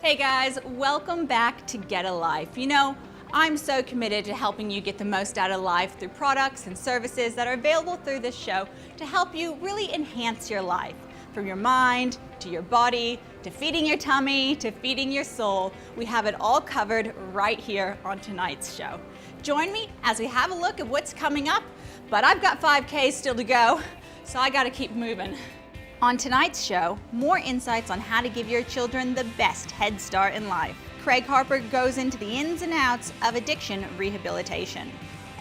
Hey guys, welcome back to Get a Life. You know, I'm so committed to helping you get the most out of life through products and services that are available through this show to help you really enhance your life. From your mind, to your body, to feeding your tummy, to feeding your soul, we have it all covered right here on tonight's show. Join me as we have a look at what's coming up, but I've got 5K still to go, so I gotta keep moving. On tonight's show, more insights on how to give your children the best head start in life. Craig Harper goes into the ins and outs of addiction rehabilitation.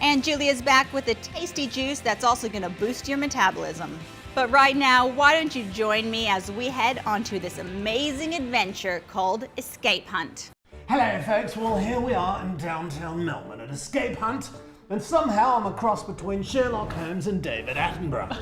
And Julia's back with a tasty juice that's also gonna boost your metabolism. But right now, why don't you join me as we head onto this amazing adventure called Escape Hunt. Hello folks, well here we are in downtown Melbourne at Escape Hunt, and somehow I'm a cross between Sherlock Holmes and David Attenborough.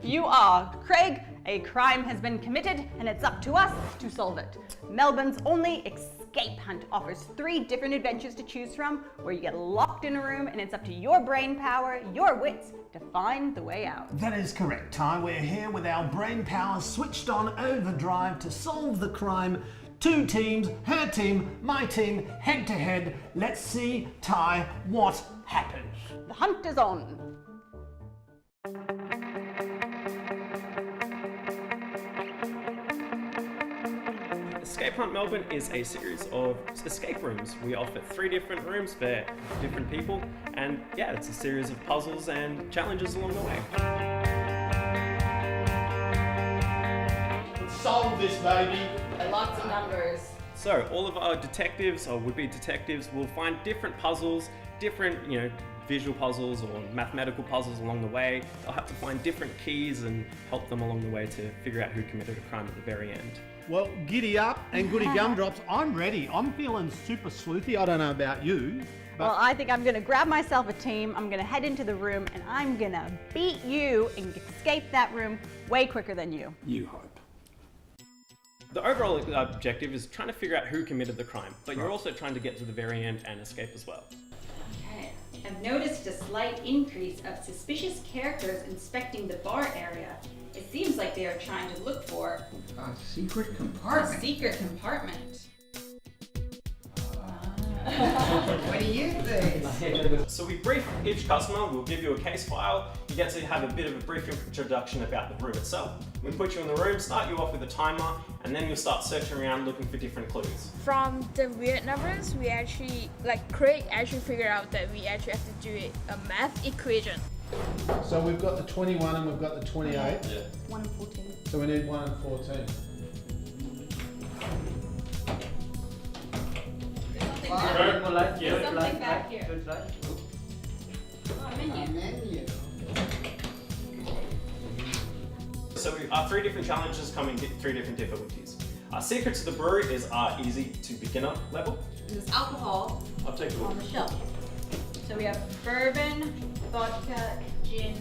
You are. Craig, a crime has been committed and it's up to us to solve it. Melbourne's only Escape Hunt offers 3 different adventures to choose from where you get locked in a room and it's up to your brain power, your wits, to find the way out. That is correct, Ty. We're here with our brain power switched on overdrive to solve the crime. 2 teams, her team, my team, head to head. Let's see, Ty, what happens. The hunt is on. Escape Hunt Melbourne is a series of escape rooms. We offer 3 different rooms for different people, and yeah, it's a series of puzzles and challenges along the way. Let's solve this, baby. Lots of numbers. So all of our detectives or would-be detectives will find different puzzles, different visual puzzles or mathematical puzzles along the way. They'll have to find different keys and help them along the way to figure out who committed a crime at the very end. Well, giddy up and goody gumdrops. I'm ready. I'm feeling super sleuthy. I don't know about you. Well, I think I'm gonna grab myself a team, I'm gonna head into the room, and I'm gonna beat you and escape that room way quicker than you. You hope. The overall objective is trying to figure out who committed the crime, but you're also trying to get to the very end and escape as well. Okay. I've noticed a slight increase of suspicious characters inspecting the bar area. It seems like they are trying to look for a secret compartment. a secret compartment. What do you think? So we brief each customer, we'll give you a case file, you get to have a bit of a brief introduction about the room itself. We put you in the room, start you off with a timer, and then you'll start searching around looking for different clues. From the weird numbers, we actually, Craig actually figured out that we actually have to do a math equation. So we've got the 21 and we've got the 28. Yeah. 1 and 14. So we need 1 and 14. There's something back here. Oh, menu. So our 3 different challenges come in 3 different difficulties. Our secret to the brewery is our easy to beginner level. There's alcohol I'll take a look. on the shelf. So we have bourbon, vodka, gin,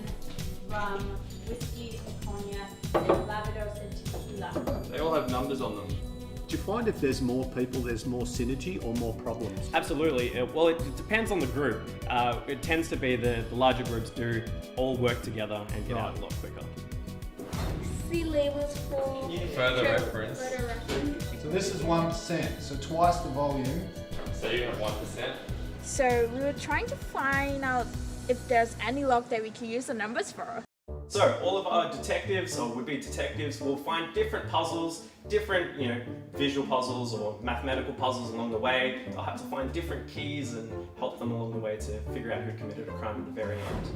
rum, whiskey, cognac, and lavados and tequila. They all have numbers on them. Do you find if there's more people, there's more synergy or more problems? Absolutely. Well, it depends on the group. It tends to be the larger groups do all work together and get out a lot quicker. See labels for Further reference. further reference. So this is 1%, so twice the volume. So you have 1%. So we were trying to find out if there's any log that we can use the numbers for. So all of our detectives or would-be detectives will find different puzzles, different visual puzzles or mathematical puzzles along the way. They'll have to find different keys and help them along the way to figure out who committed a crime at the very end.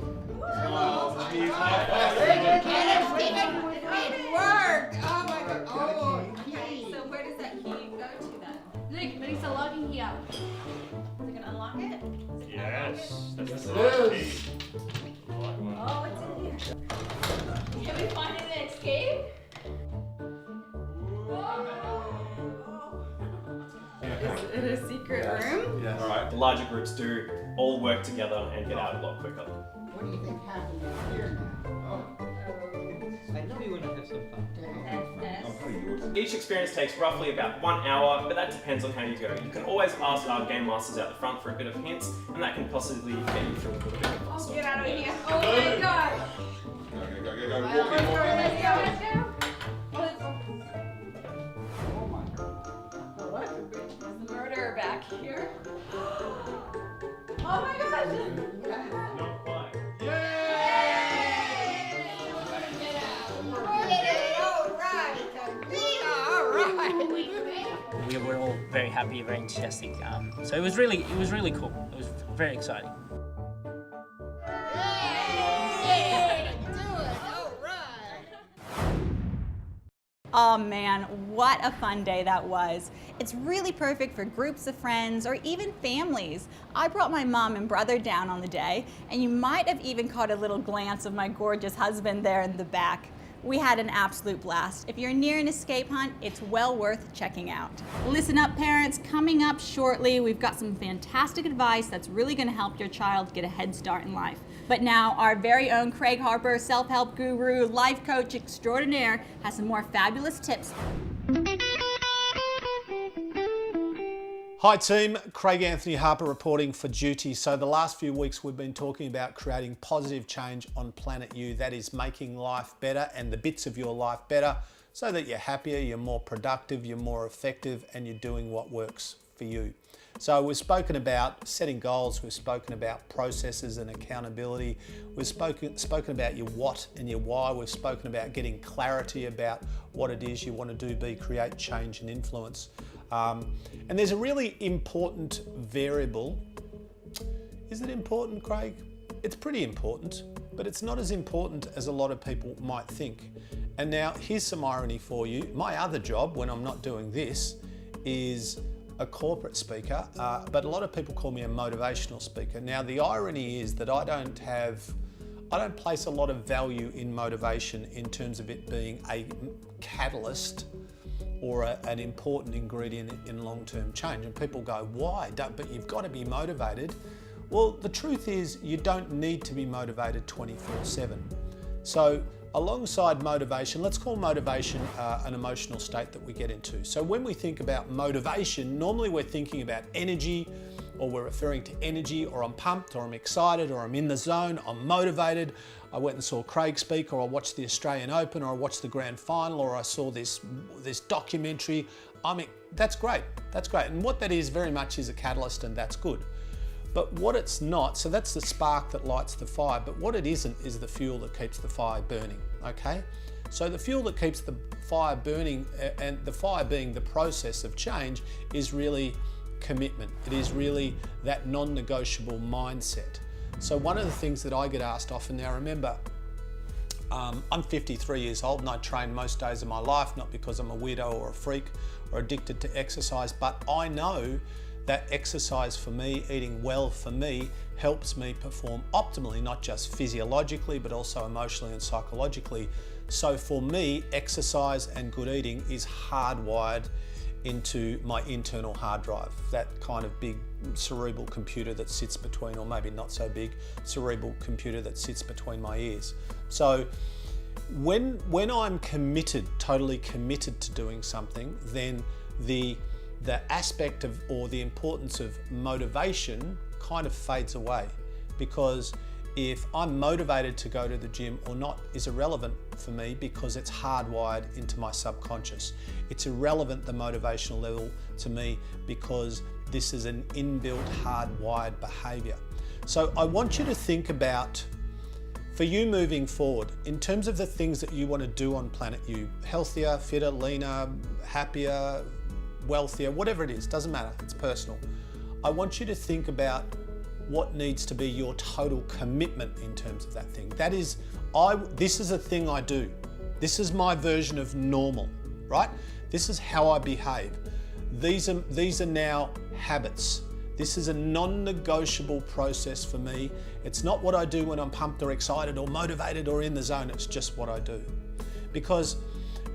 It worked! Oh my god. Oh, Okay, so where does that key go to then? Look, there is a locking here. Is it gonna unlock it? Yes. That's the Yes. key. Oh, it's in here. Can we find an escape? Is it a secret room? Yes. Alright, the larger groups do all work together and get out a lot quicker. what do you think happened here now? I know you want to have some fun. Each experience takes roughly about 1 hour, but that depends on how you go. You can always ask our game masters out the front for a bit of hints, and that can possibly get you through a little bit faster. Get out of here. Oh my gosh. Go. Let's go. Oh my god. Well, that's a my gosh! Not quite. We were all very happy, very enthusiastic. So it was really cool. It was very exciting. Oh man, what a fun day that was. It's really perfect for groups of friends or even families. I brought my mom and brother down on the day, and you might have even caught a little glance of my gorgeous husband there in the back. We had an absolute blast. If you're near an escape hunt, it's well worth checking out. Listen up, parents. Coming up shortly, we've got some fantastic advice that's really going to help your child get a head start in life. But now, our very own Craig Harper, self-help guru, life coach extraordinaire, has some more fabulous tips. Hi team, Craig Anthony Harper reporting for duty. So the last few weeks we've been talking about creating positive change on planet U. That is making life better and the bits of your life better so that you're happier, you're more productive, you're more effective, and you're doing what works for you. So we've spoken about setting goals, we've spoken about processes and accountability, we've spoken about your what and your why, we've spoken about getting clarity about what it is you want to do, be, create, change and influence. And there's a really important variable. Is it important, Craig? It's pretty important, but it's not as important as a lot of people might think. And now here's some irony for you. My other job when I'm not doing this is a corporate speaker, but a lot of people call me a motivational speaker. Now the irony is that I don't place a lot of value in motivation in terms of it being a catalyst or an important ingredient in long-term change. And people go, why? But you've got to be motivated. Well, the truth is you don't need to be motivated 24/7. So alongside motivation, let's call motivation an emotional state that we get into. So when we think about motivation, normally we're thinking about energy, or we're referring to energy, or I'm pumped, or I'm excited, or I'm in the zone, I'm motivated. I went and saw Craig speak, or I watched the Australian Open, or I watched the grand final, or I saw this documentary. That's great, that's great. And what that is very much is a catalyst, and that's good. But what it's not, so that's the spark that lights the fire, but what it isn't is the fuel that keeps the fire burning, okay? So the fuel that keeps the fire burning, and the fire being the process of change, is really commitment. It is really that non-negotiable mindset. So one of the things that I get asked often, now remember, I'm 53 years old and I train most days of my life, not because I'm a weirdo or a freak or addicted to exercise, but I know that exercise for me, eating well for me, helps me perform optimally, not just physiologically, but also emotionally and psychologically. So for me, exercise and good eating is hardwired into my internal hard drive, that kind of big cerebral computer that sits between, or maybe not so big, cerebral computer that sits between my ears. So when I'm committed, totally committed to doing something, then the aspect of, or the importance of motivation kind of fades away, because if I'm motivated to go to the gym or not is irrelevant for me, because it's hardwired into my subconscious. It's irrelevant, the motivational level, to me, because this is an inbuilt hardwired behavior. So I want you to think about, for you moving forward, in terms of the things that you want to do on planet U, healthier, fitter, leaner, happier, wealthier, whatever it is, doesn't matter, it's personal. I want you to think about what needs to be your total commitment in terms of that thing. That is, this is a thing I do. This is my version of normal, right? This is how I behave. These are now habits. This is a non-negotiable process for me. It's not what I do when I'm pumped or excited or motivated or in the zone, it's just what I do. Because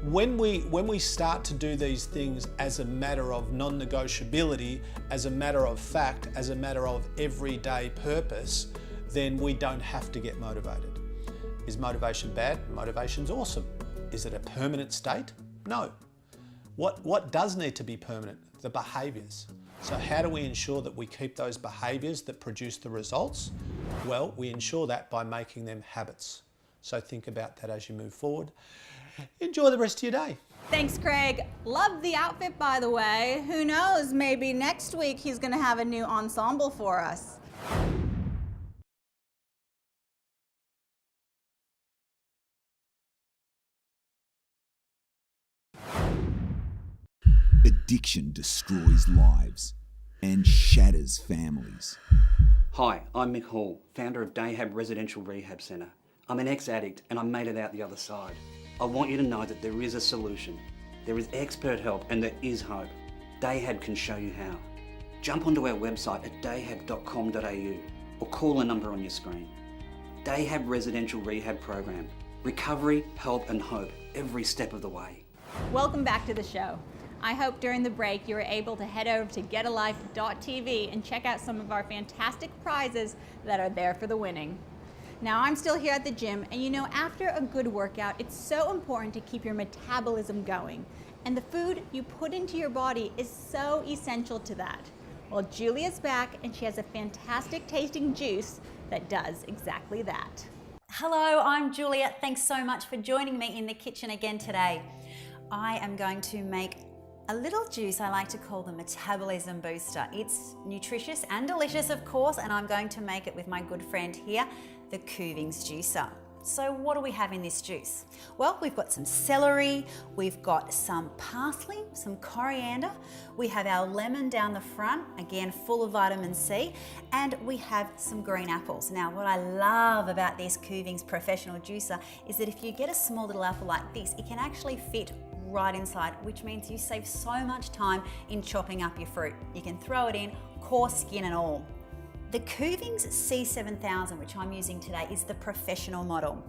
when we start to do these things as a matter of non-negotiability, as a matter of fact, as a matter of everyday purpose, then we don't have to get motivated. Is motivation bad? Motivation's awesome. Is it a permanent state? No. What does need to be permanent? The behaviours. So how do we ensure that we keep those behaviours that produce the results? Well, we ensure that by making them habits. So think about that as you move forward. Enjoy the rest of your day. Thanks, Craig. Love the outfit, by the way. Who knows, maybe next week he's gonna have a new ensemble for us. addiction destroys lives and shatters families. Hi, I'm Mick Hall, founder of Dayhab Residential Rehab Centre. I'm an ex-addict and I made it out the other side. I want you to know that there is a solution. There is expert help and there is hope. Dayhab can show you how. Jump onto our website at dayhab.com.au or call the number on your screen. Dayhab Residential Rehab Program. Recovery, help and hope every step of the way. Welcome back to the show. I hope during the break you were able to head over to getalife.tv and check out some of our fantastic prizes that are there for the winning. Now I'm still here at the gym, and you know, after a good workout, it's so important to keep your metabolism going. And the food you put into your body is so essential to that. Well, Julia's back and she has a fantastic tasting juice that does exactly that. Hello, I'm Julia. Thanks so much for joining me in the kitchen again today. I am going to make a little juice I like to call the metabolism booster. It's nutritious and delicious, of course, and I'm going to make it with my good friend here, the Coovings juicer. So what do we have in this juice? Well, we've got some celery, we've got some parsley, some coriander, we have our lemon down the front, again full of vitamin C, and we have some green apples. Now what I love about this Coovings professional juicer is that if you get a small little apple like this, it can actually fit right inside, which means you save so much time in chopping up your fruit. You can throw it in, core, skin and all. The Coovings C7000, which I'm using today, is the professional model.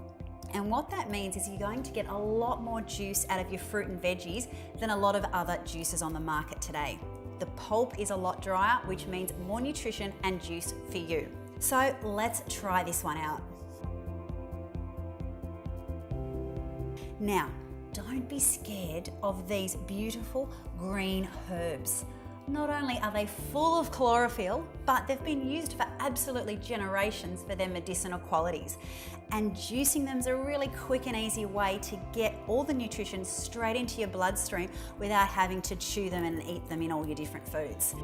And what that means is you're going to get a lot more juice out of your fruit and veggies than a lot of other juices on the market today. The pulp is a lot drier, which means more nutrition and juice for you. So let's try this one out. Now, don't be scared of these beautiful green herbs. Not only are they full of chlorophyll, but they've been used for absolutely generations for their medicinal qualities. And juicing them is a really quick and easy way to get all the nutrition straight into your bloodstream without having to chew them and eat them in all your different foods.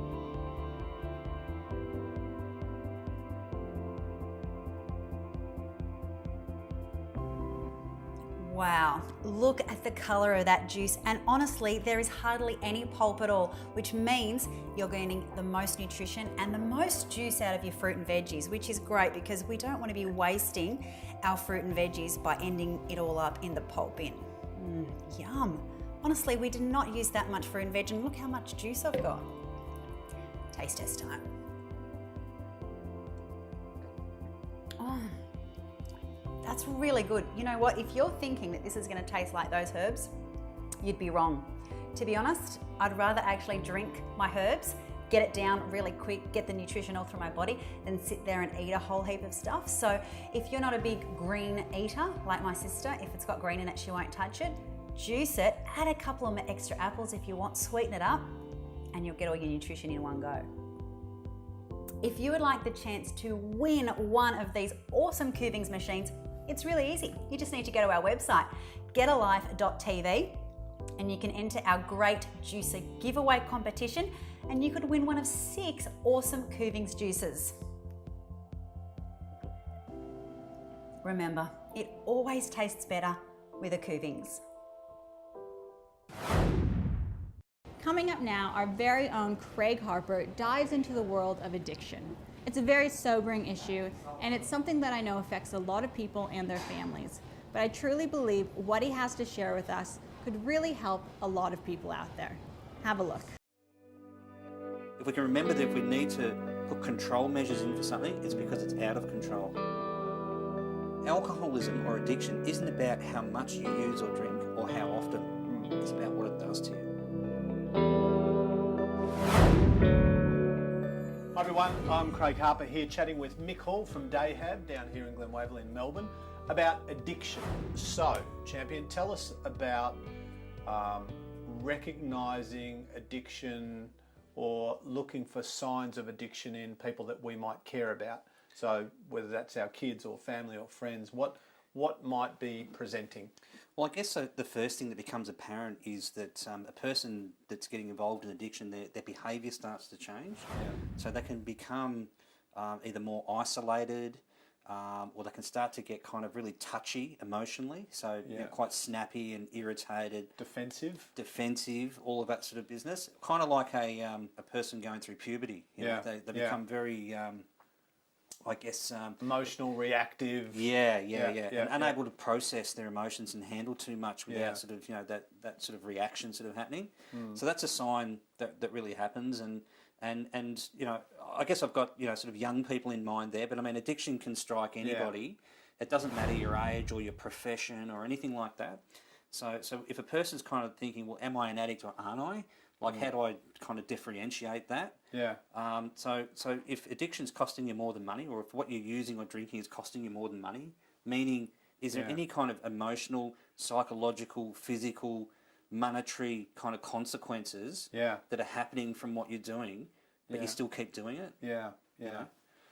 Wow, look at the color of that juice, and honestly there is hardly any pulp at all, which means you're getting the most nutrition and the most juice out of your fruit and veggies, which is great because we don't want to be wasting our fruit and veggies by ending it all up in the pulp bin. Yum. Honestly, we did not use that much fruit and veg, and look how much juice I've got. Taste test time. Oh. That's really good. You know what? If you're thinking that this is going to taste like those herbs, you'd be wrong. To be honest, I'd rather actually drink my herbs, get it down really quick, get the nutrition all through my body, than sit there and eat a whole heap of stuff. So if you're not a big green eater, like my sister, if it's got green in it, she won't touch it. Juice it, add a couple of extra apples if you want, sweeten it up, and you'll get all your nutrition in one go. If you would like the chance to win one of these awesome Coovings machines, it's really easy. You just need to go to our website, getalife.tv, and you can enter our great juicer giveaway competition, and you could win one of 6 awesome Coovings juices. Remember, it always tastes better with a Coovings. Coming up now, our very own Craig Harper dives into the world of addiction. It's a very sobering issue, and it's something that I know affects a lot of people and their families. But I truly believe what he has to share with us could really help a lot of people out there. Have a look. If we can remember that if we need to put control measures in for something, it's because it's out of control. Alcoholism or addiction isn't about how much you use or drink or how often. It's about what it does to you. Hi everyone, I'm Craig Harper here chatting with Mick Hall from Dayhab down here in Glen Waverley in Melbourne about addiction. So, Champion, tell us about recognising addiction or looking for signs of addiction in people that we might care about. So whether that's our kids or family or friends, what might be presenting? Well, I guess the first thing that becomes apparent is that a person that's getting involved in addiction, their behaviour starts to change. Yeah. So they can become either more isolated, or they can start to get kind of really touchy emotionally, so you know, quite snappy and irritated, defensive, all of that sort of business. Kind of like a person going through puberty. You know, they become very, I guess, emotional, reactive. And unable to process their emotions and handle too much without sort of, you know, that sort of reaction sort of happening. So that's a sign that really happens. And you know, I guess I've got, you know, sort of young people in mind there, but I mean, addiction can strike anybody. It doesn't matter your age or your profession or anything like that. So if a person's kind of thinking, well, am I an addict or aren't I? Like, how do I kind of differentiate that? So if addiction's costing you more than money, or if what you're using or drinking is costing you more than money, meaning, is there any kind of emotional, psychological, physical, monetary kind of consequences that are happening from what you're doing, but you still keep doing it? You know?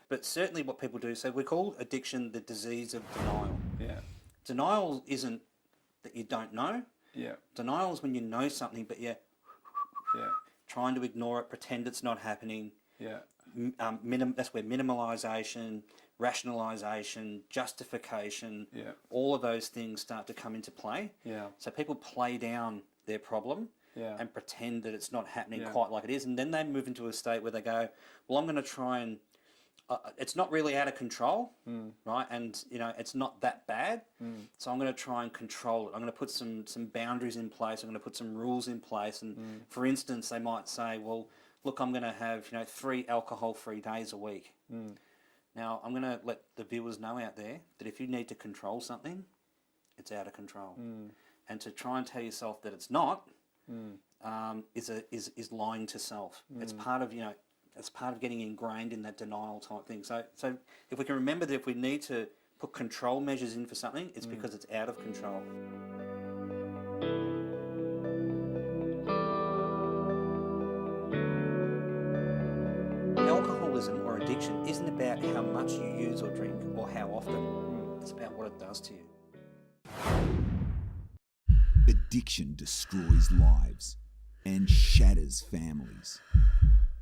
But certainly what people do, so we call addiction the disease of denial. Denial isn't that you don't know. Denial is when you know something, but you're trying to ignore it, pretend it's not happening. That's where minimalisation, rationalisation, justification, all of those things start to come into play. So people play down their problem and pretend that it's not happening quite like it is, and then they move into a state where they go, well, I'm going to try and it's not really out of control, right? And you know, it's not that bad, so I'm going to try and control it. I'm going to put some boundaries in place. I'm going to put some rules in place. And for instance, they might say, well, look, I'm going to have, you know, 3 alcohol-free days a week. Now, I'm going to let the viewers know out there that if you need to control something, it's out of control. And to try and tell yourself that it's not is lying to self. It's part of, you know, it's part of getting ingrained in that denial type thing. So if we can remember that if we need to put control measures in for something, it's because it's out of control. Alcoholism or addiction isn't about how much you use or drink or how often. It's about what it does to you. Addiction destroys lives and shatters families.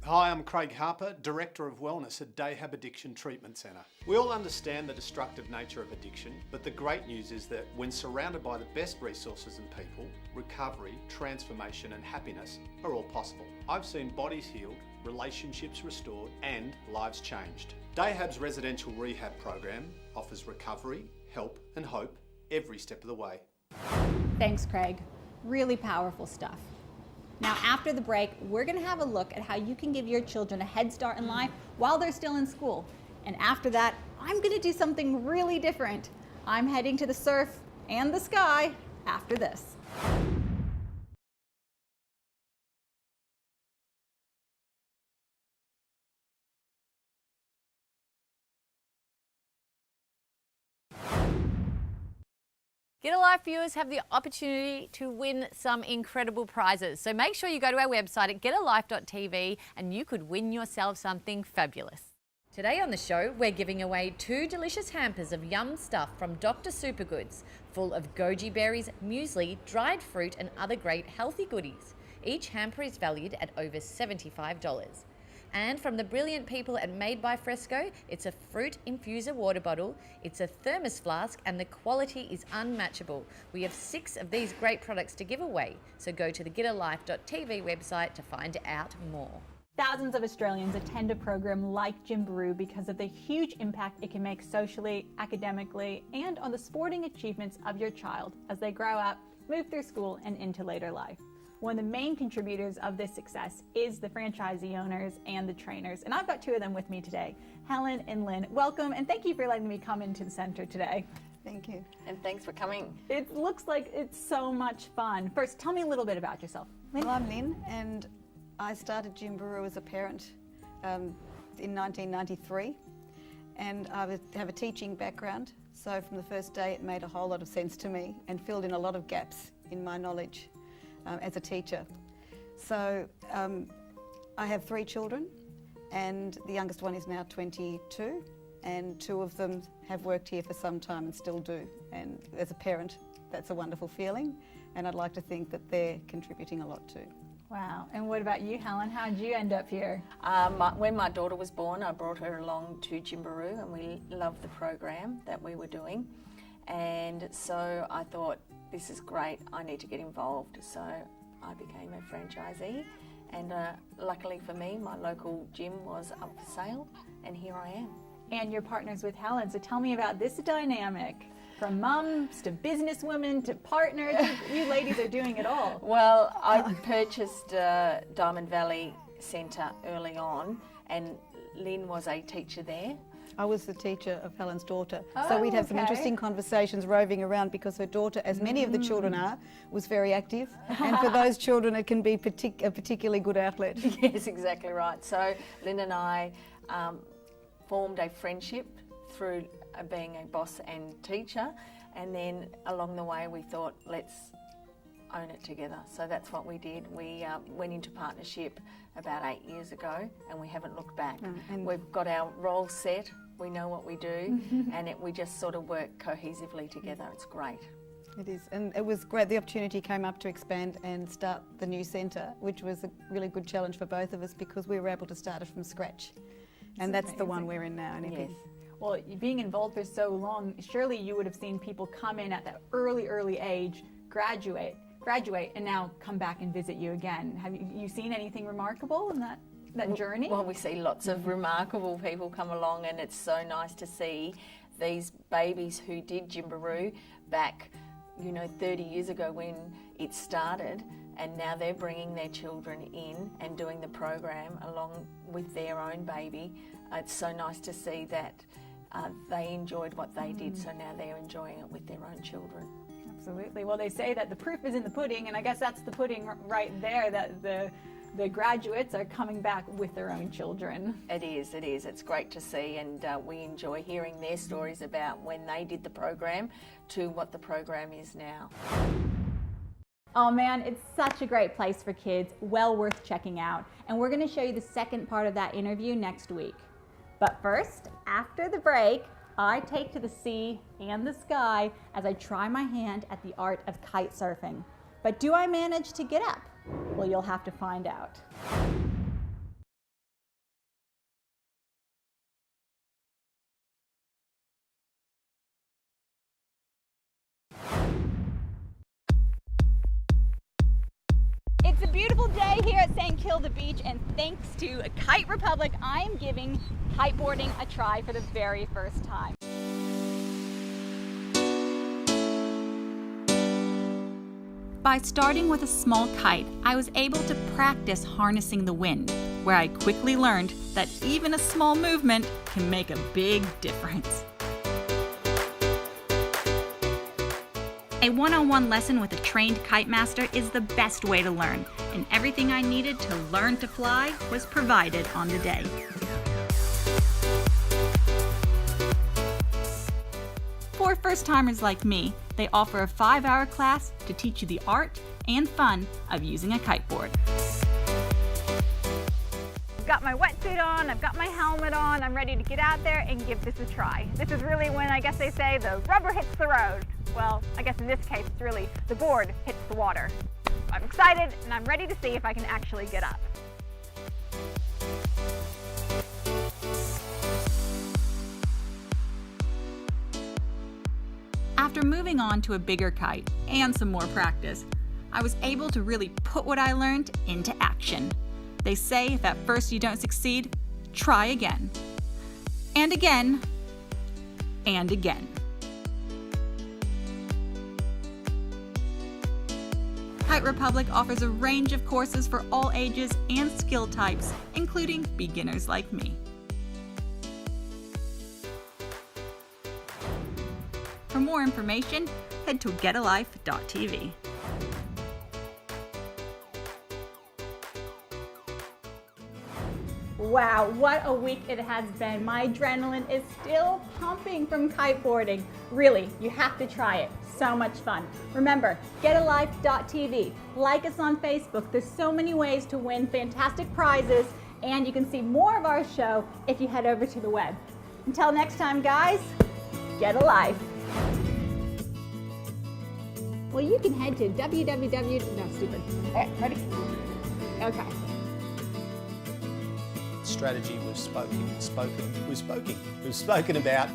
Hi, I'm Craig Harper, Director of Wellness at Dayhab Addiction Treatment Centre. We all understand the destructive nature of addiction, but the great news is that when surrounded by the best resources and people, recovery, transformation and happiness are all possible. I've seen bodies healed, relationships restored and lives changed. Dayhab's residential rehab program offers recovery, help and hope every step of the way. Thanks, Craig. Really powerful stuff. Now, after the break, we're going to have a look at how you can give your children a head start in life while they're still in school. And after that, I'm going to do something really different. I'm heading to the surf and the sky after this. Get a Life viewers have the opportunity to win some incredible prizes. So make sure you go to our website at getalife.tv and you could win yourself something fabulous. Today on the show, we're giving away 2 delicious hampers of yum stuff from Dr. Supergoods, full of goji berries, muesli, dried fruit and other great healthy goodies. Each hamper is valued at over $75. And from the brilliant people at Made by Fresco, it's a fruit infuser water bottle, it's a thermos flask, and the quality is unmatchable. We have 6 of these great products to give away, so go to the getalife.tv website to find out more. Thousands of Australians attend a program like Gymboree because of the huge impact it can make socially, academically, and on the sporting achievements of your child as they grow up, move through school, and into later life. One of the main contributors of this success is the franchisee owners and the trainers, and I've got 2 of them with me today, Helen and Lynn. Welcome, and thank you for letting me come into the center today. Thank you, and thanks for coming. It looks like it's so much fun. First, tell me a little bit about yourself. Lynn? Well, I'm Lynn, and I started Gymboree as a parent in 1993, and I have a teaching background, so from the first day it made a whole lot of sense to me and filled in a lot of gaps in my knowledge as a teacher. So I have 3 children, and the youngest one is now 22, and 2 of them have worked here for some time and still do. And as a parent, that's a wonderful feeling, and I'd like to think that they're contributing a lot too. Wow. And what about you, Helen? How did you end up here? When my daughter was born, I brought her along to Jimbaroo, and we loved the program that we were doing. And so I thought, this is great, I need to get involved. So I became a franchisee, and luckily for me, my local gym was up for sale, and here I am. And you're partners with Helen, so tell me about this dynamic. From mums to businesswomen to partners, you ladies are doing it all. Well, I purchased Diamond Valley Centre early on, and Lynn was a teacher there. I was the teacher of Helen's daughter, so we'd have some interesting conversations roving around because her daughter, as many of the children are, was very active, and for those children it can be a particularly good outlet. Yes, exactly right. So Lynn and I formed a friendship through being a boss and teacher, and then along the way we thought, let's own it together. So that's what we did. We went into partnership about 8 years ago, and we haven't looked back. And we've got our roles set, we know what we do, and we just sort of work cohesively together. It's great. It is, and it was great. The opportunity came up to expand and start the new centre, which was a really good challenge for both of us because we were able to start it from scratch. And that's the one we're in now. Yes. Well, being involved for so long, surely you would have seen people come in at that early age, graduate, and now come back and visit you again. Have you seen anything remarkable in that journey? Well, we see lots of remarkable people come along, and it's so nice to see these babies who did Jimbaroo back, 30 years ago when it started, and now they're bringing their children in and doing the program along with their own baby. It's so nice to see that they enjoyed what they did, so now they're enjoying it with their own children. Absolutely. Well, they say that the proof is in the pudding, and I guess that's the pudding right there, that the graduates are coming back with their own children. It is. It's great to see, and we enjoy hearing their stories about when they did the program to what the program is now. Oh man, it's such a great place for kids, well worth checking out. And we're going to show you the second part of that interview next week. But first, after the break, I take to the sea and the sky as I try my hand at the art of kite surfing. But do I manage to get up? Well, you'll have to find out. It's a beautiful day here at St. Kilda Beach, and thanks to Kite Republic, I am giving kiteboarding a try for the very first time. By starting with a small kite, I was able to practice harnessing the wind, where I quickly learned that even a small movement can make a big difference. A one-on-one lesson with a trained kite master is the best way to learn, and everything I needed to learn to fly was provided on the day. For first-timers like me, they offer a 5-hour class to teach you the art and fun of using a kiteboard. I've got my wetsuit on, I've got my helmet on, I'm ready to get out there and give this a try. This is really when, I guess they say, the rubber hits the road. Well, I guess in this case it's really the board hits the water. I'm excited and I'm ready to see if I can actually get up. After moving on to a bigger kite and some more practice, I was able to really put what I learned into action. They say if at first you don't succeed, try again. And again. And again. Kite Republic offers a range of courses for all ages and skill types, including beginners like me. For more information, head to getalife.tv. Wow, what a week it has been. My adrenaline is still pumping from kiteboarding. Really, you have to try it. So much fun. Remember, getalife.tv. Like us on Facebook. There's so many ways to win fantastic prizes, and you can see more of our show if you head over to the web. Until next time, guys, get a life. Well, you can head to www. No, stupid. All right, ready? encasing. Strategy was spoken about.